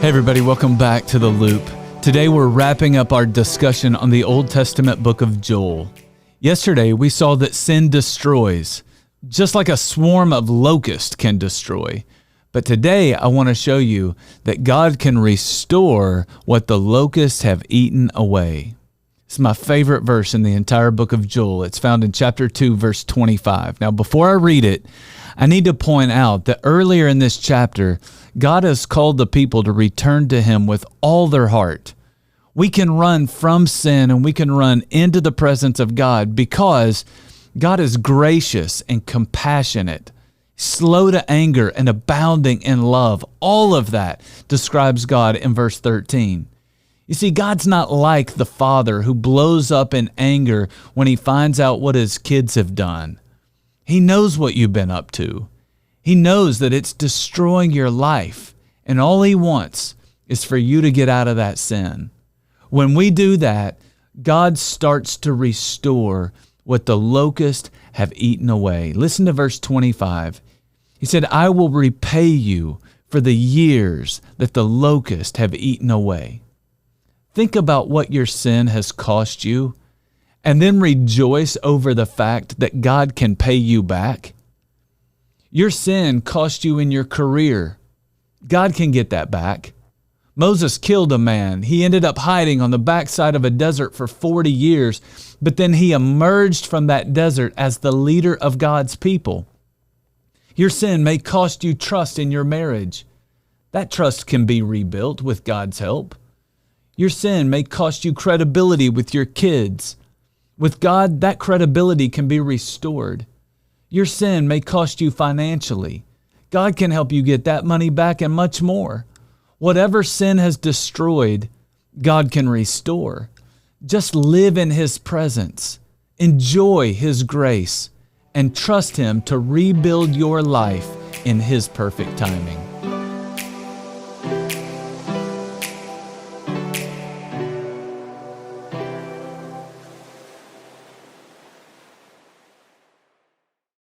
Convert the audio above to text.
Hey everybody, welcome back to The Loop. Today we're wrapping up our discussion on the Old Testament book of Joel. Yesterday we saw that sin destroys, just like a swarm of locusts can destroy. But today I want to show you that God can restore what the locusts have eaten away. It's my favorite verse in the entire book of Joel. It's found in chapter 2, verse 25. Now, before I read it, I need to point out that earlier in this chapter, God has called the people to return to Him with all their heart. We can run from sin and we can run into the presence of God because God is gracious and compassionate, slow to anger and abounding in love. All of that describes God in verse 13. You see, God's not like the father who blows up in anger when he finds out what his kids have done. He knows what you've been up to. He knows that it's destroying your life, and all He wants is for you to get out of that sin. When we do that, God starts to restore what the locusts have eaten away. Listen to verse 25. He said, I will repay you for the years that the locusts have eaten away. Think about what your sin has cost you, and then rejoice over the fact that God can pay you back. Your sin cost you in your career. God can get that back. Moses killed a man. He ended up hiding on the backside of a desert for 40 years, but then he emerged from that desert as the leader of God's people. Your sin may cost you trust in your marriage. That trust can be rebuilt with God's help. Your sin may cost you credibility with your kids. With God, that credibility can be restored. Your sin may cost you financially. God can help you get that money back and much more. Whatever sin has destroyed, God can restore. Just live in His presence. Enjoy His grace and trust Him to rebuild your life in His perfect timing.